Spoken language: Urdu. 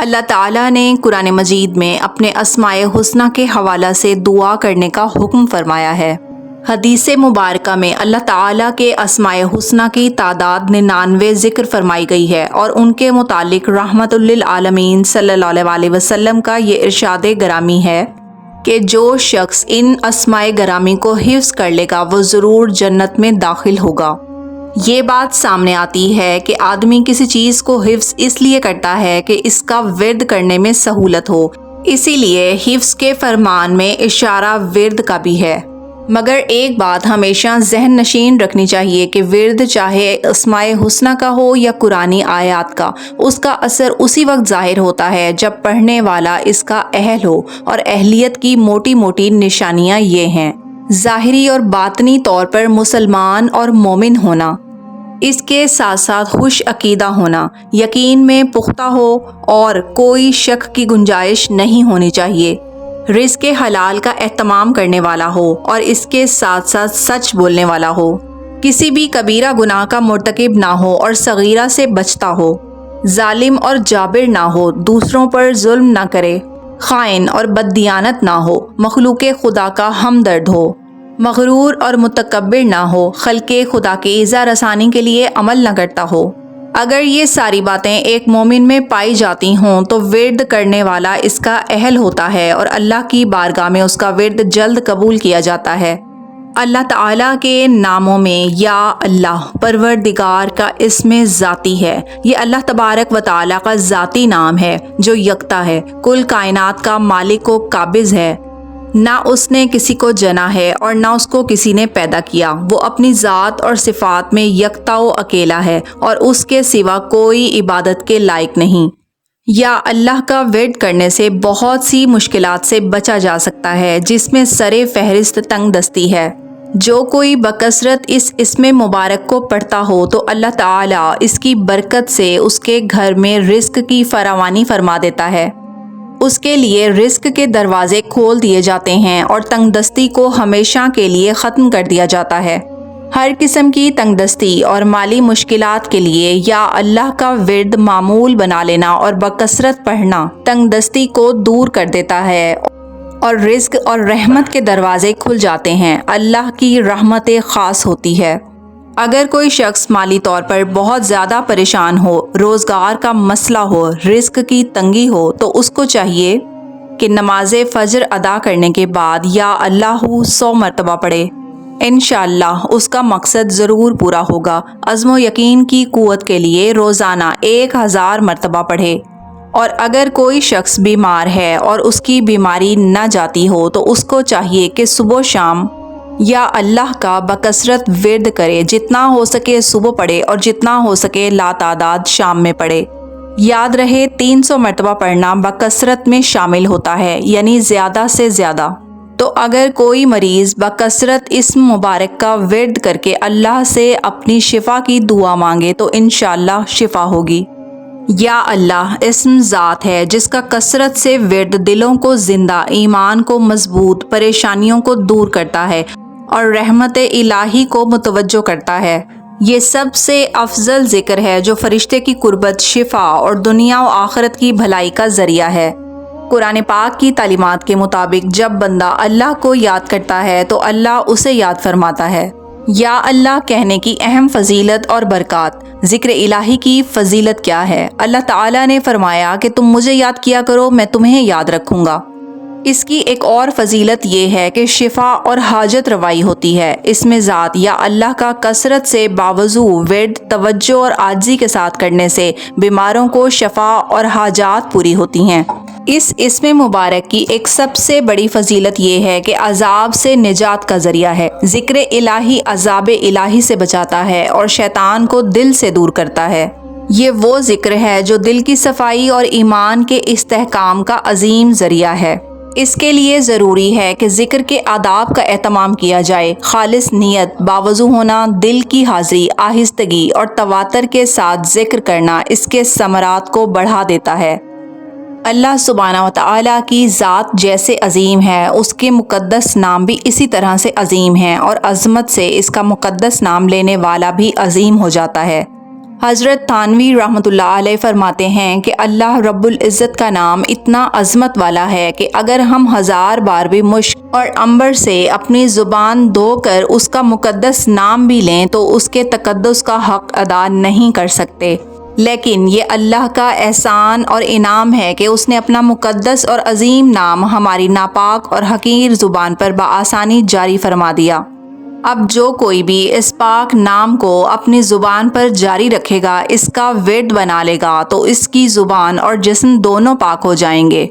اللہ تعالیٰ نے قرآن مجید میں اپنے اسماء حسنہ کے حوالہ سے دعا کرنے کا حکم فرمایا ہے۔ حدیث مبارکہ میں اللہ تعالیٰ کے اسماء حسنہ کی تعداد 99 ذکر فرمائی گئی ہے، اور ان کے متعلق رحمت للعالمین صلی اللہ علیہ وسلم کا یہ ارشاد گرامی ہے کہ جو شخص ان اسماء گرامی کو حفظ کر لے گا وہ ضرور جنت میں داخل ہوگا۔ یہ بات سامنے آتی ہے کہ آدمی کسی چیز کو حفظ اس لیے کرتا ہے کہ اس کا ورد کرنے میں سہولت ہو، اسی لیے حفظ کے فرمان میں اشارہ ورد کا بھی ہے۔ مگر ایک بات ہمیشہ ذہن نشین رکھنی چاہیے کہ ورد چاہے اسماء حسنہ کا ہو یا قرآنی آیات کا، اس کا اثر اسی وقت ظاہر ہوتا ہے جب پڑھنے والا اس کا اہل ہو، اور اہلیت کی موٹی موٹی نشانیاں یہ ہیں: ظاہری اور باطنی طور پر مسلمان اور مومن ہونا، اس کے ساتھ ساتھ خوش عقیدہ ہونا، یقین میں پختہ ہو اور کوئی شک کی گنجائش نہیں ہونی چاہیے، رزق حلال کا اہتمام کرنے والا ہو اور اس کے ساتھ ساتھ سچ بولنے والا ہو، کسی بھی کبیرہ گناہ کا مرتکب نہ ہو اور صغیرہ سے بچتا ہو، ظالم اور جابر نہ ہو، دوسروں پر ظلم نہ کرے، خائن اور بددیانت نہ ہو، مخلوق خدا کا ہمدرد ہو، مغرور اور متکبر نہ ہو، خلق خدا کی ایذا رسانی کے لیے عمل نہ کرتا ہو۔ اگر یہ ساری باتیں ایک مومن میں پائی جاتی ہوں تو ورد کرنے والا اس کا اہل ہوتا ہے، اور اللہ کی بارگاہ میں اس کا ورد جلد قبول کیا جاتا ہے۔ اللہ تعالیٰ کے ناموں میں یا اللہ پروردگار کا اسم ذاتی ہے۔ یہ اللہ تبارک و تعالیٰ کا ذاتی نام ہے جو یکتا ہے، کل کائنات کا مالک و قابض ہے، نہ اس نے کسی کو جنا ہے اور نہ اس کو کسی نے پیدا کیا، وہ اپنی ذات اور صفات میں یکتا و اکیلا ہے اور اس کے سوا کوئی عبادت کے لائق نہیں۔ یا اللہ کا ورد کرنے سے بہت سی مشکلات سے بچا جا سکتا ہے، جس میں سر فہرست تنگ دستی ہے۔ جو کوئی بکثرت اس اسم مبارک کو پڑھتا ہو تو اللہ تعالیٰ اس کی برکت سے اس کے گھر میں رزق کی فراوانی فرما دیتا ہے، اس کے لیے رزق کے دروازے کھول دیے جاتے ہیں اور تنگ دستی کو ہمیشہ کے لیے ختم کر دیا جاتا ہے۔ ہر قسم کی تنگ دستی اور مالی مشکلات کے لیے یا اللہ کا ورد معمول بنا لینا اور بکثرت پڑھنا تنگ دستی کو دور کر دیتا ہے اور رزق اور رحمت کے دروازے کھل جاتے ہیں۔ اللہ کی رحمت خاص ہوتی ہے۔ اگر کوئی شخص مالی طور پر بہت زیادہ پریشان ہو، روزگار کا مسئلہ ہو، رزق کی تنگی ہو، تو اس کو چاہیے کہ نماز فجر ادا کرنے کے بعد یا اللہ 100 مرتبہ پڑھے۔ انشاءاللہ اس کا مقصد ضرور پورا ہوگا۔ عزم و یقین کی قوت کے لیے روزانہ 1000 مرتبہ پڑھے۔ اور اگر کوئی شخص بیمار ہے اور اس کی بیماری نہ جاتی ہو تو اس کو چاہیے کہ صبح و شام یا اللہ کا بکثرت ورد کرے، جتنا ہو سکے صبح پڑھے اور جتنا ہو سکے لاتعداد شام میں پڑھے۔ یاد رہے 300 مرتبہ پڑھنا بکثرت میں شامل ہوتا ہے، یعنی زیادہ سے زیادہ۔ تو اگر کوئی مریض بکثرت اسم مبارک کا ورد کر کے اللہ سے اپنی شفا کی دعا مانگے تو انشاءاللہ شفا ہوگی۔ یا اللہ اسم ذات ہے جس کا کثرت سے ورد دلوں کو زندہ، ایمان کو مضبوط، پریشانیوں کو دور کرتا ہے اور رحمت الہی کو متوجہ کرتا ہے۔ یہ سب سے افضل ذکر ہے جو فرشتے کی قربت، شفا اور دنیا و آخرت کی بھلائی کا ذریعہ ہے۔ قرآن پاک کی تعلیمات کے مطابق جب بندہ اللہ کو یاد کرتا ہے تو اللہ اسے یاد فرماتا ہے۔ یا اللہ کہنے کی اہم فضیلت اور برکات۔ ذکر الہی کی فضیلت کیا ہے؟ اللہ تعالیٰ نے فرمایا کہ تم مجھے یاد کیا کرو، میں تمہیں یاد رکھوں گا۔ اس کی ایک اور فضیلت یہ ہے کہ شفا اور حاجت روائی ہوتی ہے۔ اس میں ذات یا اللہ کا کثرت سے باوضو ورد، توجہ اور عاجزی کے ساتھ کرنے سے بیماروں کو شفا اور حاجات پوری ہوتی ہیں۔ اس اسم مبارک کی ایک سب سے بڑی فضیلت یہ ہے کہ عذاب سے نجات کا ذریعہ ہے۔ ذکر الہی عذاب الہی سے بچاتا ہے اور شیطان کو دل سے دور کرتا ہے۔ یہ وہ ذکر ہے جو دل کی صفائی اور ایمان کے استحکام کا عظیم ذریعہ ہے۔ اس کے لیے ضروری ہے کہ ذکر کے آداب کا اہتمام کیا جائے۔ خالص نیت، باوضو ہونا، دل کی حاضری، آہستگی اور تواتر کے ساتھ ذکر کرنا اس کے ثمرات کو بڑھا دیتا ہے۔ اللہ سبحانہ و تعالیٰ کی ذات جیسے عظیم ہے، اس کے مقدس نام بھی اسی طرح سے عظیم ہیں، اور عظمت سے اس کا مقدس نام لینے والا بھی عظیم ہو جاتا ہے۔ حضرت تھانوی رحمۃ اللہ علیہ فرماتے ہیں کہ اللہ رب العزت کا نام اتنا عظمت والا ہے کہ اگر ہم 1000 بار بھی مشک اور عنبر سے اپنی زبان دھو کر اس کا مقدس نام بھی لیں تو اس کے تقدس کا حق ادا نہیں کر سکتے۔ لیکن یہ اللہ کا احسان اور انعام ہے کہ اس نے اپنا مقدس اور عظیم نام ہماری ناپاک اور حقیر زبان پر بآسانی جاری فرما دیا۔ اب جو کوئی بھی اس پاک نام کو اپنی زبان پر جاری رکھے گا، اس کا ورد بنا لے گا، تو اس کی زبان اور جسم دونوں پاک ہو جائیں گے۔